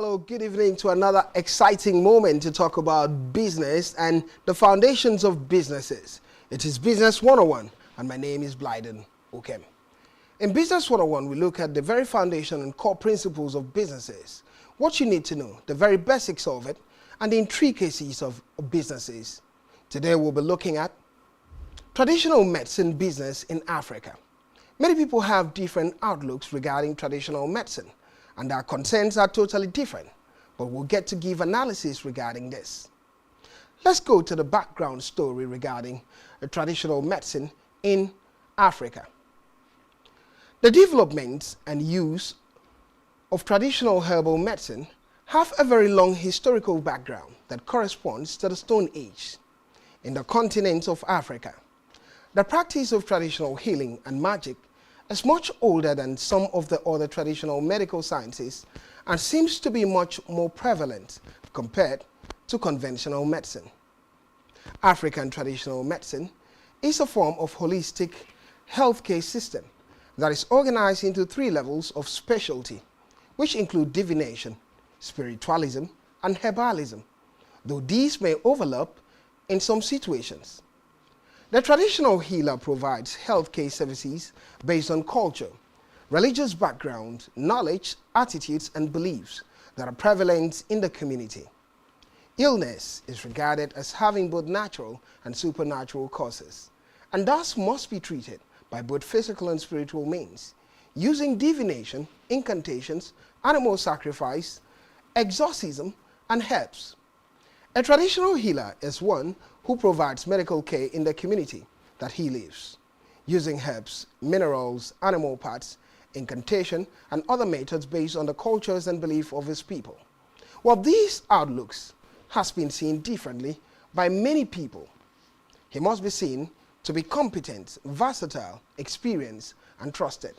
Hello, good evening to another exciting moment to talk about business and the foundations of businesses. It is Business 101 and my name is Blyden Okem. In Business 101, we look at the very foundation and core principles of businesses, what you need to know, the very basics of it, and the intricacies of businesses. Today we'll be looking at traditional medicine business in Africa. Many people have different outlooks regarding traditional medicine, and our concerns are totally different, but we'll get to give analysis regarding this. Let's go to the background story regarding traditional medicine in Africa. The development and use of traditional herbal medicine have a very long historical background that corresponds to the Stone Age. In the continent of Africa, the practice of traditional healing and magic is much older than some of the other traditional medical sciences and seems to be much more prevalent compared to conventional medicine. African traditional medicine is a form of holistic healthcare system that is organized into 3 levels of specialty, which include divination, spiritualism, and herbalism, though these may overlap in some situations. The traditional healer provides healthcare services based on culture, religious background, knowledge, attitudes, and beliefs that are prevalent in the community. Illness is regarded as having both natural and supernatural causes, and thus must be treated by both physical and spiritual means, using divination, incantations, animal sacrifice, exorcism, and herbs. A traditional healer is one who provides medical care in the community that he lives, using herbs, minerals, animal parts, incantation, and other methods based on the cultures and belief of his people. While these outlooks has been seen differently by many people, he must be seen to be competent, versatile, experienced, and trusted.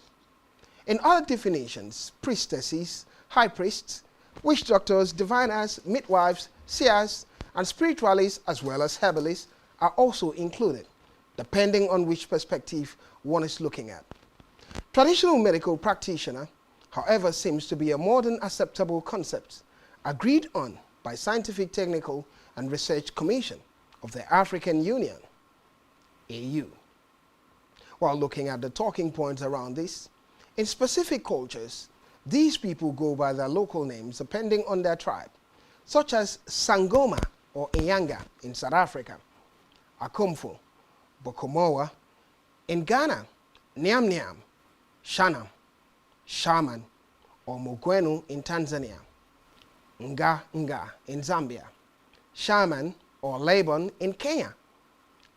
In other definitions, priestesses, high priests, witch doctors, diviners, midwives, seers, and spiritualists as well as herbalists are also included, depending on which perspective one is looking at. Traditional medical practitioner, however, seems to be a modern acceptable concept agreed on by Scientific, Technical, and Research Commission of the African Union, AU. While looking at the talking points around this, in specific cultures, these people go by their local names depending on their tribe, such as Sangoma or Inyanga in South Africa, Akomfo, Bokomowa in Ghana, Nyam Nyam, Shana, Shaman, or Mugwenu in Tanzania, Nga Nga in Zambia, Shaman or Laban in Kenya.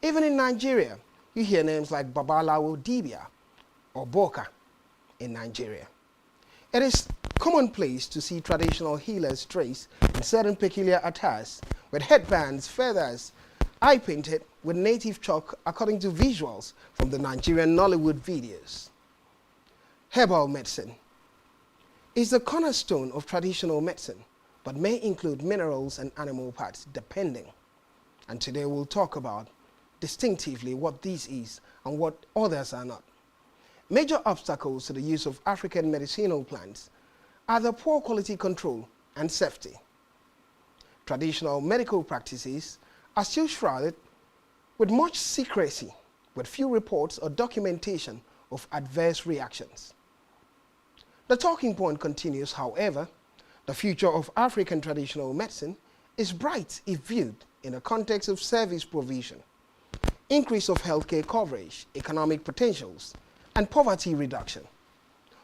Even in Nigeria, you hear names like Babalawo Dibia or Boka in Nigeria. It is commonplace to see traditional healers dressed in certain peculiar attires with headbands, feathers, eye painted with native chalk according to visuals from the Nigerian Nollywood videos. Herbal medicine is the cornerstone of traditional medicine, but may include minerals and animal parts depending. And today we'll talk about distinctively what this is and what others are not. Major obstacles to the use of African medicinal plants are the poor quality control and safety. Traditional medical practices are still shrouded with much secrecy, with few reports or documentation of adverse reactions. The talking point continues, however, the future of African traditional medicine is bright if viewed in the context of service provision, increase of healthcare coverage, economic potentials, and poverty reduction.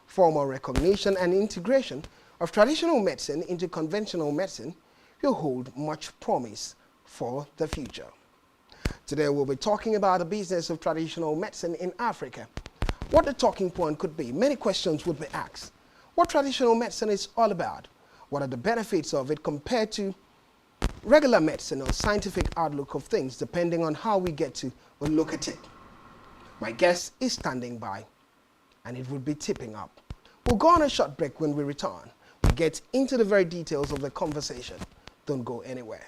Formal recognition and integration of traditional medicine into conventional medicine will hold much promise for the future. Today we'll be talking about the business of traditional medicine in Africa. What the talking point could be, many questions would be asked. What traditional medicine is all about? What are the benefits of it compared to regular medicine or scientific outlook of things, depending on how we get to look at it? My guest is standing by, and it will be tipping up. We'll go on a short break. When we return, we'll get into the very details of the conversation. Don't go anywhere.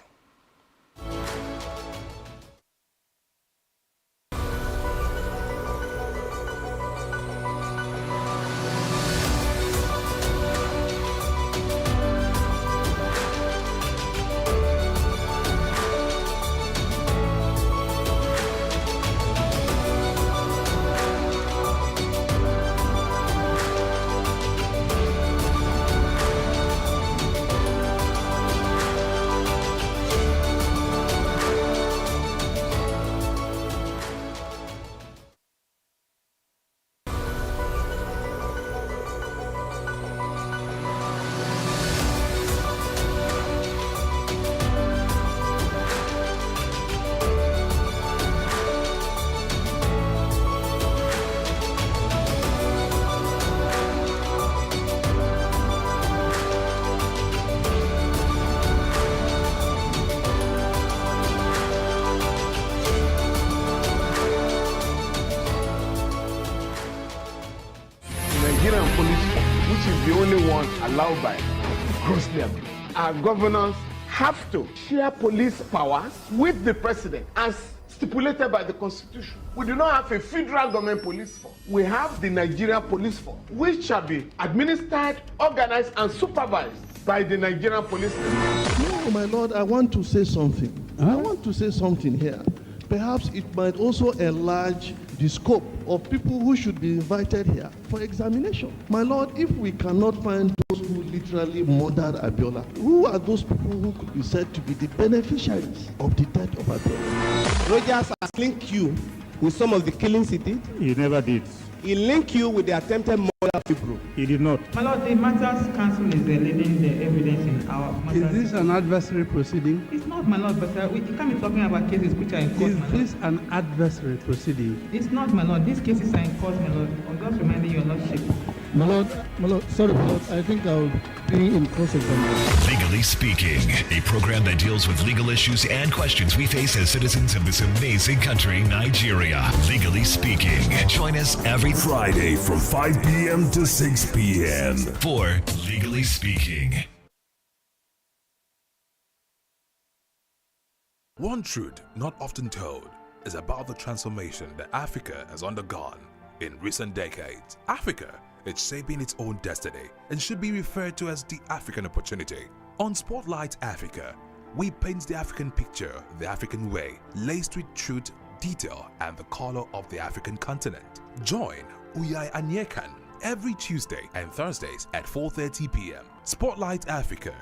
allowed by grossly abused. Our governors have to share police powers with the president as stipulated by the Constitution. We do not have a federal government police force. We have the Nigerian police force, which shall be administered, organized, and supervised by the Nigerian police force. No, my lord, I want to say something. I want to say something here. Perhaps it might also enlarge the scope of people who should be invited here for examination. My lord, if we cannot find those who literally murdered Abiola, who are those people who could be said to be the beneficiaries of the death of Abiola? Rogers has linked you with some of the killings he did. He never did. He linked you with the attempted murder of Fibro. He did not. My lord, the matters counsel is leading the evidence in our matters. Is this an adversary proceeding? It's not, my lord, but we can't be talking about cases which are in court, Is my lord. this an adversary proceeding? It's not, my lord. These cases are in court, my lord. I'm just reminding your lordship. My lord, sorry, my lord, I think I'll be in cross-examination. Legally Speaking, a program that deals with legal issues and questions we face as citizens of this amazing country, Nigeria. Legally Speaking. Join us every Friday from 5 p.m. to 6 p.m. for Legally Speaking. One truth not often told is about the transformation that Africa has undergone in recent decades. Africa is shaping its own destiny and should be referred to as the African opportunity. On Spotlight Africa, we paint the African picture the African way, laced with truth, detail, and the color of the African continent. Join Uyai Anyekan every Tuesday and Thursdays at 4:30 p.m. Spotlight Africa,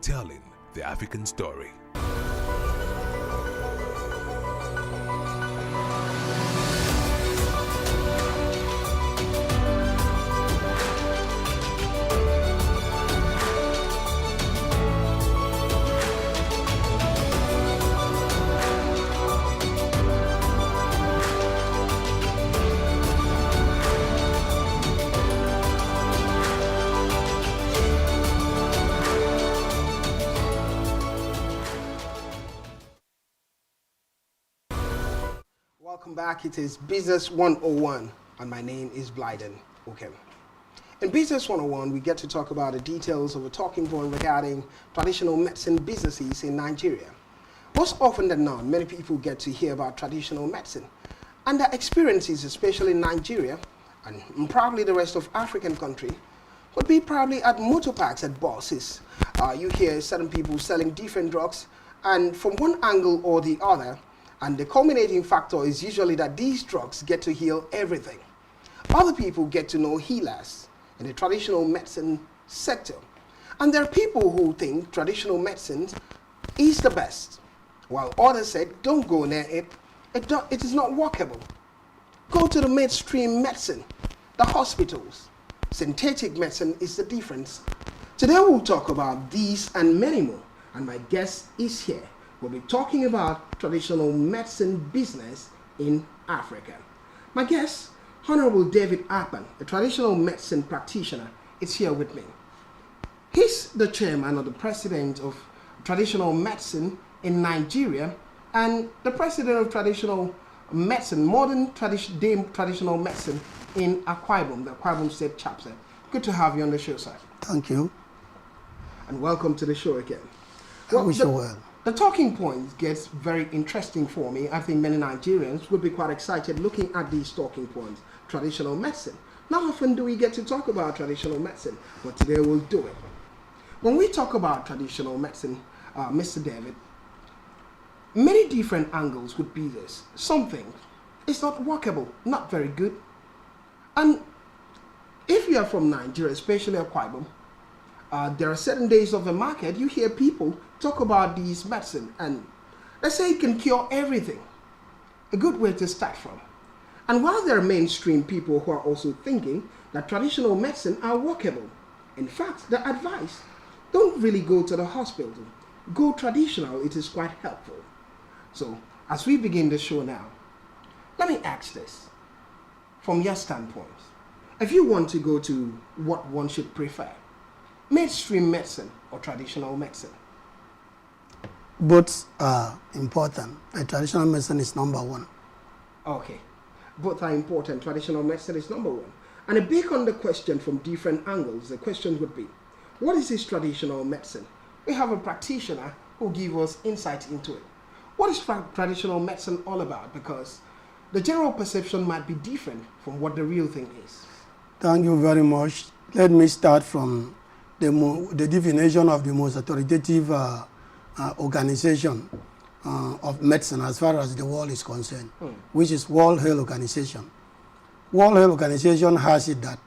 telling the African story. Welcome back. It is Business 101, and my name is Blyden Okem. In Business 101, we get to talk about the details of a talking point regarding traditional medicine businesses in Nigeria. Most often than not, many people get to hear about traditional medicine and their experiences, especially in Nigeria and probably the rest of African country, would be probably at motor parks, at buses. You hear certain people selling different drugs, and from one angle or the other, and the culminating factor is usually that these drugs get to heal everything. Other people get to know healers in the traditional medicine sector. And there are people who think traditional medicine is the best, while others said, don't go near it. It is not workable. Go to the mainstream medicine, the hospitals. Synthetic medicine is the difference. Today we'll talk about these and many more, and my guest is here. We'll be talking about traditional medicine business in Africa. My guest, Honorable David Akpan, a traditional medicine practitioner, is here with me. He's the chairman or the president of traditional medicine in Nigeria and the president of traditional medicine, modern traditional medicine in Akwa Ibom, the Akwa Ibom State chapter. Good to have you on the show, sir. Thank you. And welcome to the show again. I wish you well. The talking point gets very interesting for me. I think many Nigerians would be quite excited looking at these talking points. Traditional medicine. Not often do we get to talk about traditional medicine, but today we'll do it. When we talk about traditional medicine, Mr. David, many different angles would be this. Something is not workable, not very good. And if you are from Nigeria, especially Akwa Ibom, there are certain days of the market, you hear people talk about these medicine and let's say it can cure everything. A good way to start from. And while there are mainstream people who are also thinking that traditional medicine are workable, in fact, the advice, don't really go to the hospital. Go traditional, it is quite helpful. So, as we begin the show now, let me ask this. From your standpoint, if you want to go to what one should prefer, mainstream medicine or traditional medicine? Both are important. The traditional medicine is number one. Okay. Both are important. Traditional medicine is number one. And a big on the question from different angles, the question would be, what is this traditional medicine? We have a practitioner who give us insight into it. What is traditional medicine all about? Because the general perception might be different from what the real thing is. Thank you very much. Let me start from the definition of the most authoritative organization of medicine as far as the world is concerned, which is World Health Organization. World Health Organization has it that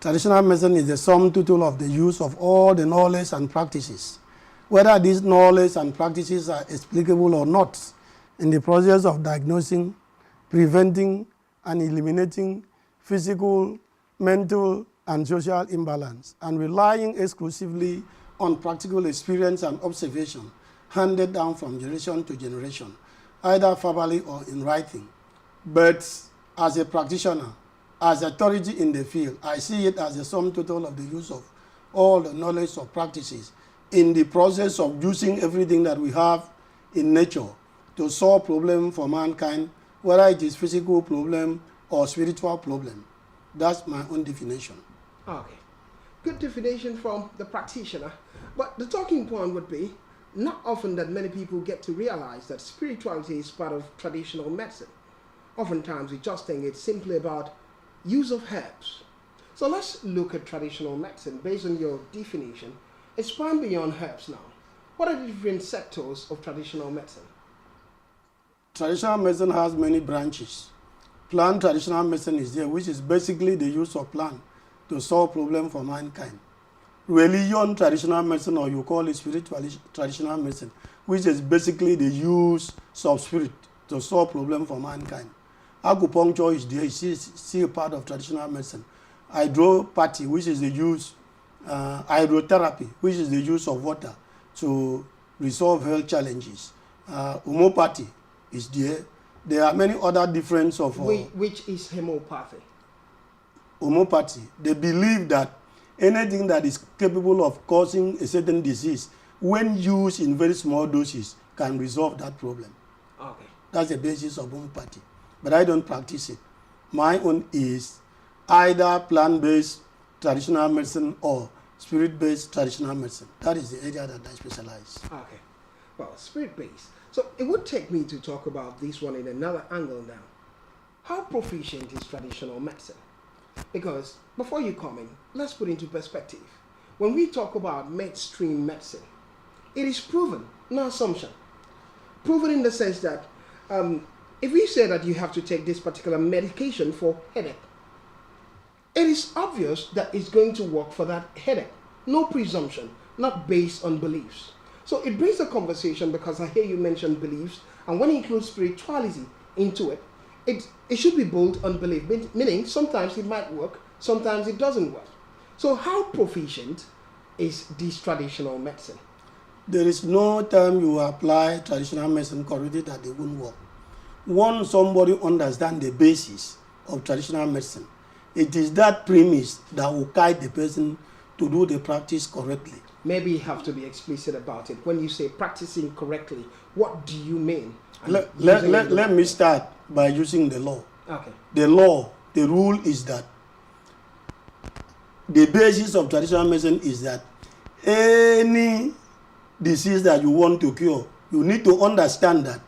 traditional medicine is the sum total of the use of all the knowledge and practices, whether these knowledge and practices are explicable or not, in the process of diagnosing, preventing, and eliminating physical, mental, and social imbalance, and relying exclusively on practical experience and observation handed down from generation to generation, either verbally or in writing. But as a practitioner, as authority in the field, I see it as a sum total of the use of all the knowledge or practices in the process of using everything that we have in nature to solve problems for mankind, whether it is physical problem or spiritual problem. That's my own definition. Okay, good definition from the practitioner. But the talking point would be, not often that many people get to realize that spirituality is part of traditional medicine. Oftentimes we just think it's simply about use of herbs. So let's look at traditional medicine based on your definition. Expand beyond herbs now. What are the different sectors of traditional medicine? Traditional medicine has many branches. Plant traditional medicine is there, which is basically the use of plant to solve problems for mankind. Religion traditional medicine, or you call it spiritual traditional medicine, which is basically the use of spirit to solve problems for mankind. Acupuncture is there, it's still a part of traditional medicine. Hydropathy, which is the use, hydrotherapy, which is the use of water to resolve health challenges. Homeopathy is there. There are many other differences of... which is homeopathy? Homeopathy. They believe that anything that is capable of causing a certain disease, when used in very small doses, can resolve that problem. Okay. That's the basis of homeopathy. But I don't practice it. My own is either plant-based traditional medicine or spirit-based traditional medicine. That is the area that I specialize. Okay. Well, spirit-based. So it would take me to talk about this one in another angle now. How proficient is traditional medicine? Because before you comment, let's put into perspective. When we talk about mainstream medicine, it is proven, no assumption. Proven in the sense that if we say that you have to take this particular medication for headache, it is obvious that it's going to work for that headache. No presumption, not based on beliefs. So it brings a conversation, because I hear you mention beliefs, and when you include spirituality into it, it should be built on belief, meaning sometimes it might work, sometimes it doesn't work. So how proficient is this traditional medicine? There is no time you apply traditional medicine correctly that they won't work. Once somebody understands the basis of traditional medicine, it is that premise that will guide the person to do the practice correctly. Maybe you have to be explicit about it. When you say practicing correctly, what do you mean? Let me start by using the law. Okay. The law, the rule is that the basis of traditional medicine is that any disease that you want to cure, you need to understand that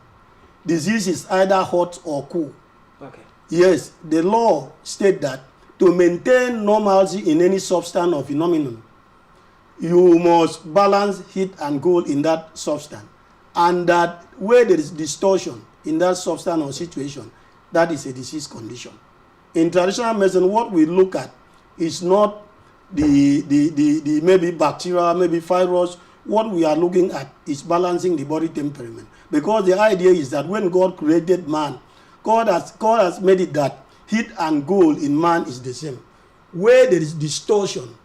disease is either hot or cool. Okay. Yes, the law states that to maintain normalcy in any substance or phenomenon, you must balance heat and cold in that substance. And that where there is distortion in that substance or situation, that is a disease condition. In traditional medicine, what we look at is not the maybe bacteria, maybe virus. What we are looking at is balancing the body temperament. Because the idea is that when God created man, God has made it that heat and cold in man is the same. Where there is distortion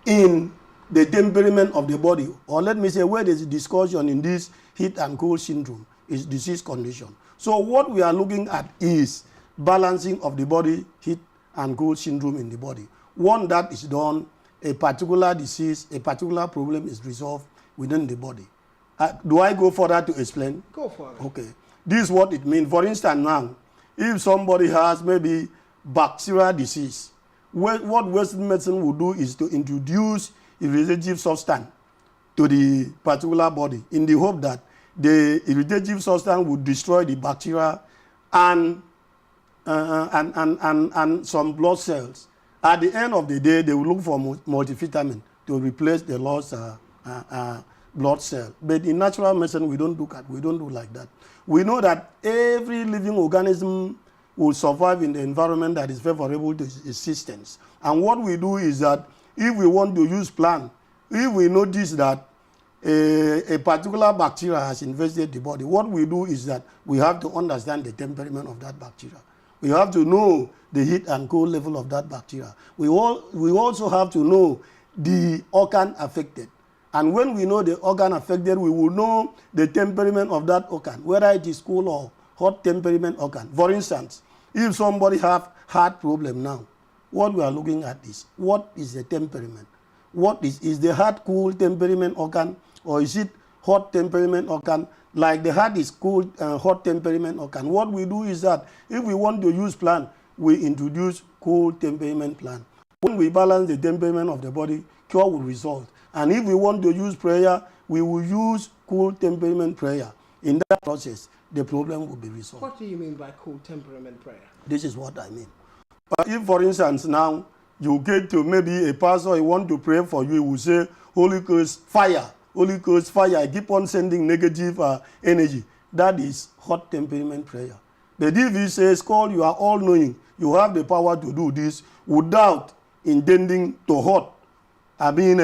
in the temperament of the body, or let me say where there is distortion in this heat and cold syndrome, is disease condition. So what we are looking at is balancing of the body, heat and cold syndrome in the body. One that is done, a particular disease, a particular problem is resolved within the body. Do I go further to explain? Go for it. Okay. This is what it means. For instance now, if somebody has maybe bacterial disease, what Western medicine will do is to introduce irritative substance to the particular body in the hope that the irritative substance would destroy the bacteria and some blood cells. At the end of the day, they will look for multivitamin to replace the lost blood cell. But in natural medicine, we don't do that. We don't do like that. We know that every living organism will survive in the environment that is favorable to its existence. And what we do is that if we want to use plant, if we notice that a particular bacteria has infested the body, what we do is that we have to understand the temperament of that bacteria. We have to know the heat and cold level of that bacteria. We also have to know the organ affected. And when we know the organ affected, we will know the temperament of that organ, whether it is cool or hot temperament organ. For instance, if somebody have heart problem now, what we are looking at is, what is the temperament? What is the heart cool temperament organ, or is it hot temperament organ? Like the heart is cool, hot temperament organ. What we do is that if we want to use plant, we introduce cool temperament plant. When we balance the temperament of the body, cure will result. And if we want to use prayer, we will use cool temperament prayer. In that process, the problem will be resolved. What do you mean by cool temperament prayer? This is what I mean. If, for instance, now you get to maybe a pastor, he want to pray for you, he will say, Holy Ghost, fire. Holy Ghost, fire. I keep on sending negative energy. That is hot temperament prayer. But if he says, call, you are all knowing, you have the power to do this without intending to hurt. I mean,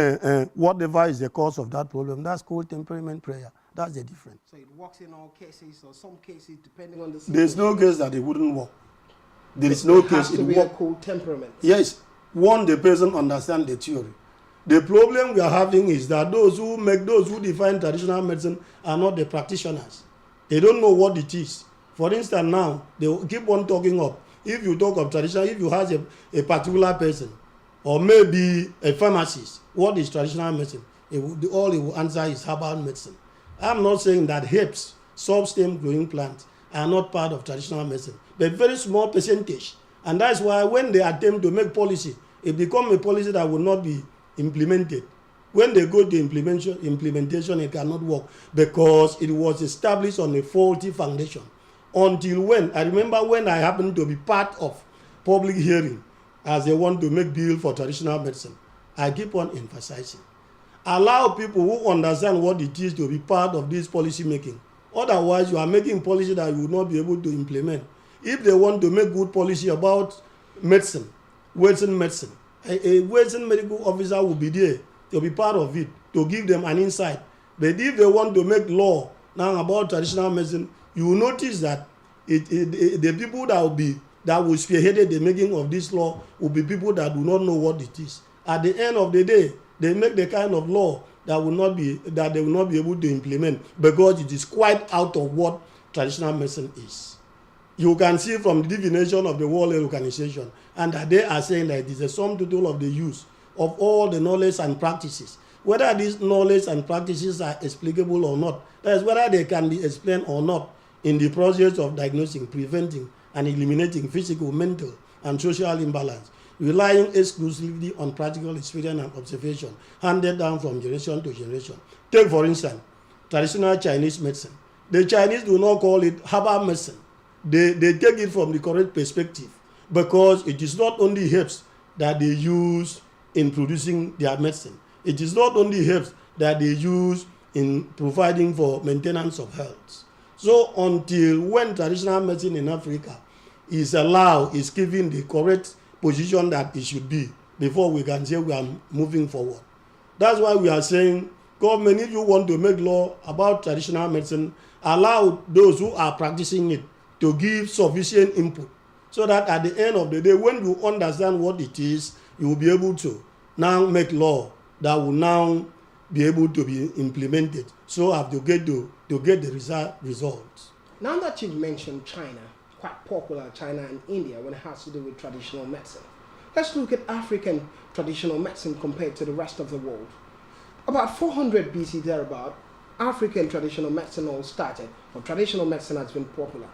whatever is the cause of that problem, that's called temperament prayer. That's the difference. So it works in all cases, or some cases, depending on the situation? There's no case that it wouldn't work. There is no case it will work. Cool temperament. Yes, one, the person understand the theory. The problem we are having is that those who define traditional medicine are not the practitioners. They don't know what it is. For instance, now they keep on talking of, if you talk of traditional, if you have a particular person, or maybe a pharmacist, what is traditional medicine? All he will answer is herbal medicine. I'm not saying that herbs, sub-stem growing plants, are not part of traditional medicine, but very small percentage. And that's why when they attempt to make policy, it becomes a policy that will not be implemented. When they go to implementation, it cannot work because it was established on a faulty foundation. Until when, I remember when I happened to be part of public hearing as they want to make bill for traditional medicine, I keep on emphasizing. Allow people who understand what it is to be part of this policy making. Otherwise, you are making policy that you will not be able to implement. If they want to make good policy about medicine, Western medicine, a Western medical officer will be there to be part of it, to give them an insight. But if they want to make law now about traditional medicine, you will notice that the people that will spearhead the making of this law will be people that do not know what it is. At the end of the day, they make the kind of law that they will not be able to implement because it is quite out of what traditional medicine is. You can see from the definition of the World Health Organization, and that they are saying that it is a sum total of the use of all the knowledge and practices. Whether these knowledge and practices are explicable or not, that is, whether they can be explained or not in the process of diagnosing, preventing, and eliminating physical, mental, and social imbalance, relying exclusively on practical experience and observation handed down from generation to generation. Take, for instance, traditional Chinese medicine. The Chinese do not call it herbal medicine. They take it from the correct perspective because it is not only herbs that they use in producing their medicine. It is not only herbs that they use in providing for maintenance of health. So until when traditional medicine in Africa is allowed, is given the correct position that it should be, before we can say we are moving forward. That's why we are saying, government, if you want to make law about traditional medicine, allow those who are practicing it to give sufficient input, so that at the end of the day, when you understand what it is, you will be able to now make law that will now be able to be implemented, so as to get the results. Now that you've mentioned China, quite popular, China and India, when it has to do with traditional medicine, let's look at African traditional medicine compared to the rest of the world. About 400 BC thereabout, African traditional medicine all started, or traditional medicine has been popular.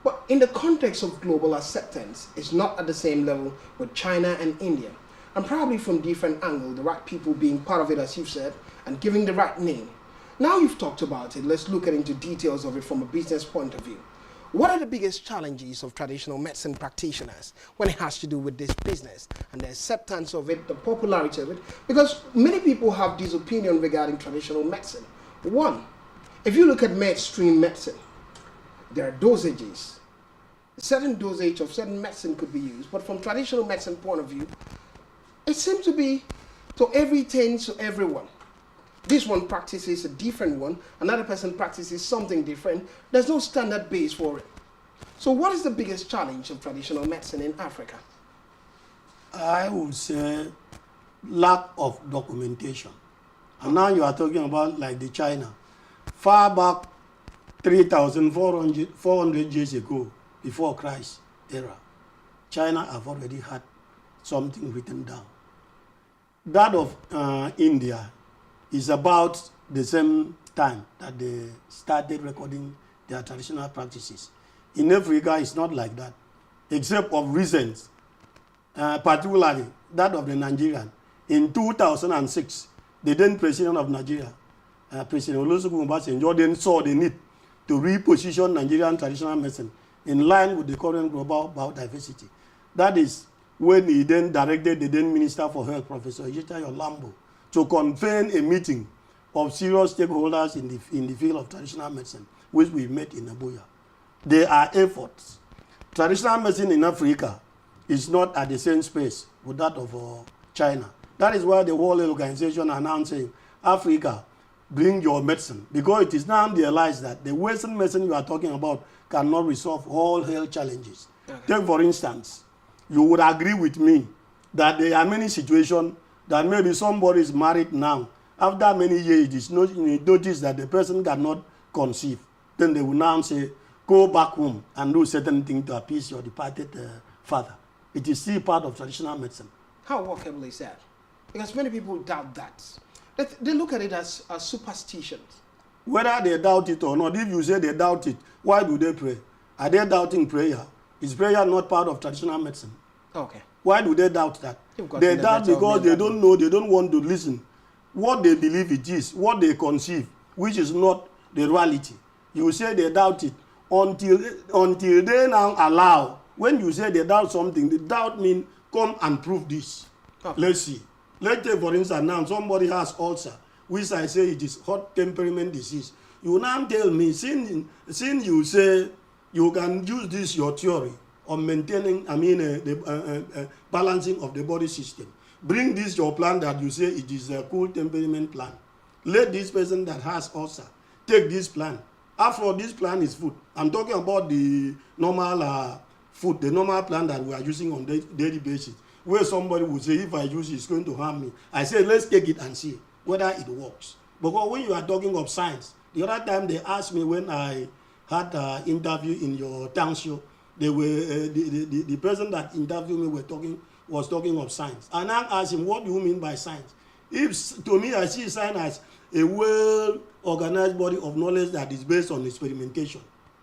But in the context of global acceptance, it's not at the same level with China and India. and probably from different angles, the right people being part of it, as you've said, and giving the right name. Now you've talked about it, let's look into details of it from a business point of view. What are the biggest challenges of traditional medicine practitioners when it has to do with this business and the acceptance of it, the popularity of it? Because many people have this opinion regarding traditional medicine. One, if you look at mainstream medicine, there are dosages. A certain dosage of certain medicine could be used, but from traditional medicine point of view, it seems to be to everything to everyone. This one practices a different one, another person practices something different. There's no standard base for it. So what is the biggest challenge of traditional medicine in Africa? I would say lack of documentation. And now you are talking about like the China. Far back 3,400 years ago, before Christ era, China have already had something written down. That of India is about the same time that they started recording their traditional practices. In Africa, it's not like that, except of recent, particularly that of the Nigerian. In 2006, the then president of Nigeria, President Olusegun Obasanjo, then saw the need to reposition Nigerian traditional medicine in line with the current global biodiversity. That is when he then directed the then Minister for Health, Professor Ejitayo Lambo, to convene a meeting of serious stakeholders in the field of traditional medicine, which we met in Abuja. There are efforts. Traditional medicine in Africa is not at the same space with that of China. That is why the World Health Organization announcing, Africa, bring your medicine, because it is now realized that the Western medicine you are talking about cannot resolve all health challenges. Okay. Take for instance, you would agree with me that there are many situations that maybe somebody is married now. After many years, it is noticed that the person cannot conceive. Then they will now say, go back home and do certain things to appease your departed father. It is still part of traditional medicine. How workable is that? Because many people doubt that. They look at it as superstitions. Whether they doubt it or not, if you say they doubt it, why do they pray? Are they doubting prayer? Is prayer not part of traditional medicine? Okay. Why do they doubt that? They doubt because they don't know, they don't want to listen. What they believe it is, what they conceive, which is not the reality. You say they doubt it until they now allow. When you say they doubt something, the doubt means come and prove this. Okay. Let's see. Let's take for instance now somebody has ulcer, which I say it is hot temperament disease. You now tell me, since you say you can use this your theory on maintaining, the balancing of the body system. Bring this your plan that you say it is a cool temperament plan. Let this person that has ulcer take this plan. After this plan is food. I'm talking about the normal food, the normal plan that we are using on daily basis. Where somebody would say, if I use it, it's going to harm me. I say, let's take it and see whether it works. Because when you are talking of science, the other time they asked me when I had an interview in your town show, they were the person that interviewed me was talking of science. And I asked him, what do you mean by science? If to me, I see science as a well-organized body of knowledge that is based on experimentation.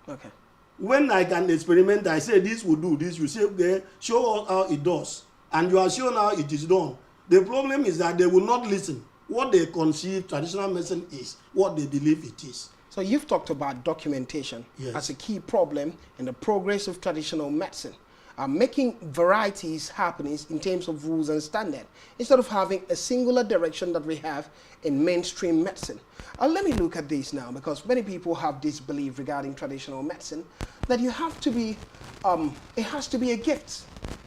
Okay. When I can experiment, I say this will do this. You say, okay, show us how it does. And you are shown how it is done. The problem is that they will not listen. What they conceive traditional medicine is what they believe it is. So you've talked about documentation as a key problem in the progress of traditional medicine. Making varieties happening in terms of rules and standard instead of having a singular direction that we have in mainstream medicine. Let me look at this now, because many people have this belief regarding traditional medicine that you have to be, it has to be a gift.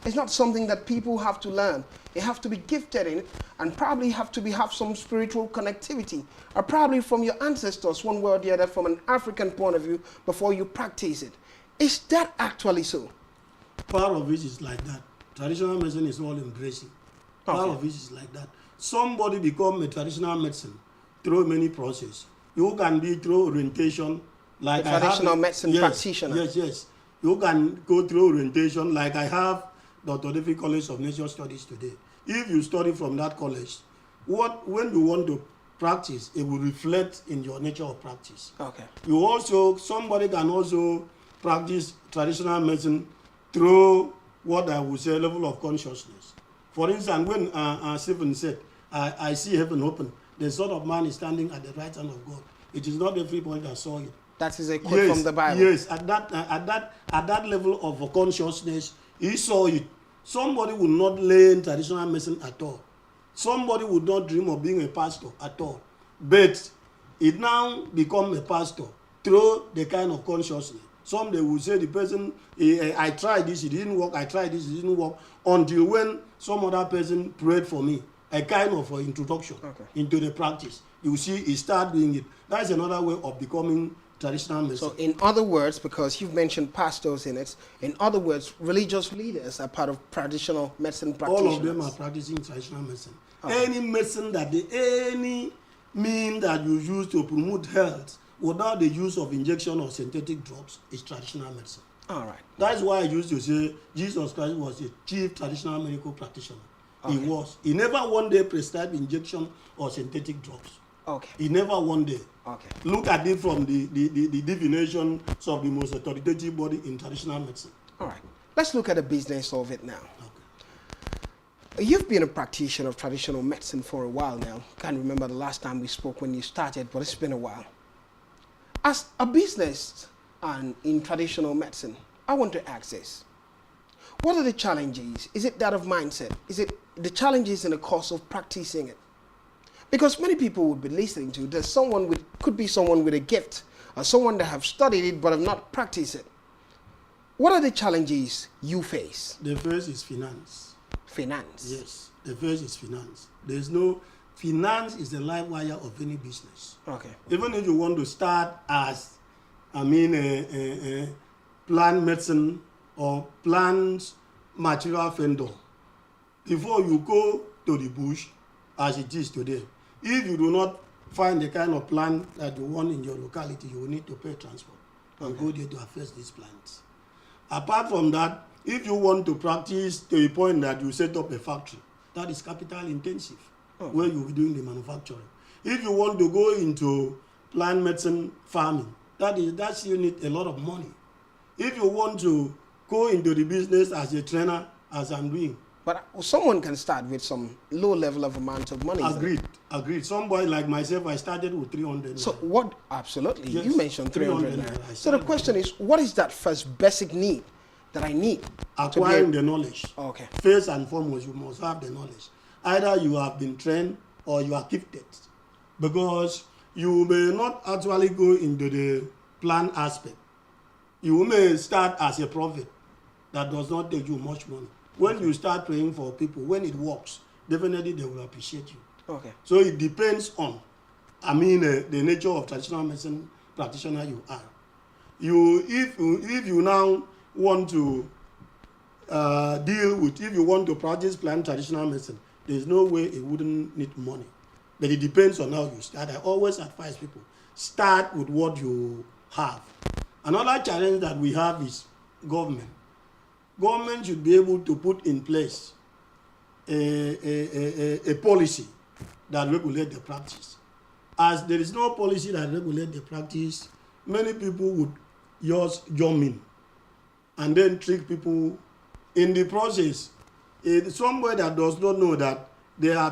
It's not something that people have to learn. You have to be gifted in it, and probably have some spiritual connectivity, or probably from your ancestors, one way or the other, from an African point of view, before you practice it. Is that actually so? Part of it is like that. Traditional medicine is all embracing. Part of it is like that. Somebody become a traditional medicine through many processes. You can be through orientation, like a traditional medicine practitioner. Yes. You can go through orientation, like I have Dr. David College of Nature Studies today. If you study from that college, when you want to practice, it will reflect in your nature of practice. Okay. Somebody can also practice traditional medicine through what I would say level of consciousness. For instance, when Stephen said, I see heaven open, the Son of Man is standing at the right hand of God. It is not everybody that saw it. That is a quote from the Bible. Yes, at that level of consciousness, he saw it. Somebody would not learn traditional medicine at all. Somebody would not dream of being a pastor at all. But it now become a pastor through the kind of consciousness. Some they will say the person, I tried this, it didn't work, I tried this, it didn't work, until when some other person prayed for me, a kind of introduction into the practice. You see, he start doing it. That's another way of becoming traditional medicine. So in other words, because you've mentioned pastors in it, in other words, religious leaders are part of traditional medicine practitioners. All of them are practicing traditional medicine. Any medicine any mean that you use to promote health without the use of injection or synthetic drugs is traditional medicine. All right. That's why I used to say Jesus Christ was a chief traditional medical practitioner. He was. He never one day prescribed injection or synthetic drugs. Okay. He never one day. Okay. Look at it from the definition of the most authoritative body in traditional medicine. All right. Let's look at the business of it now. You've been a practitioner of traditional medicine for a while now. Can't remember the last time we spoke when you started, but it's been a while. As a business and in traditional medicine, I want to ask this. What are the challenges? Is it that of mindset? Is it the challenges in the course of practicing it? Because many people would be listening to, there's someone could be someone with a gift, or someone that have studied it but have not practiced it. What are the challenges you face? The first is finance. Finance? Yes, the first is finance. There's no, finance is the life wire of any business. Okay. Even if you want to start as, a plant medicine or plant material vendor, before you go to the bush, as it is today, if you do not find the kind of plant that you want in your locality, you will need to pay transport and go there to harvest these plants. Apart from that, if you want to practice to a point that you set up a factory, that is capital intensive, where you'll be doing the manufacturing. If you want to go into plant medicine farming, that's you need a lot of money. If you want to go into the business as a trainer, as I'm doing. But someone can start with some low level of amount of money. Agreed. Somebody like myself, I started with 300. So what, absolutely, yes, you mentioned 300 naira. So the question is, what is that first basic need that I need? Acquiring the knowledge. Okay. First and foremost, you must have the knowledge. Either you have been trained or you are gifted. Because you may not actually go into the plan aspect. You may start as a prophet that does not take you much money. When you start praying for people, when it works, definitely they will appreciate you. Okay. So it depends on, the nature of traditional medicine practitioner you are. If you now want to if you want to practice plant traditional medicine, there's no way it wouldn't need money. But it depends on how you start. I always advise people, start with what you have. Another challenge that we have is government. Government should be able to put in place a policy that regulates the practice. As there is no policy that regulates the practice, many people would just jump in and then trick people in the process. Somebody that does not know that they are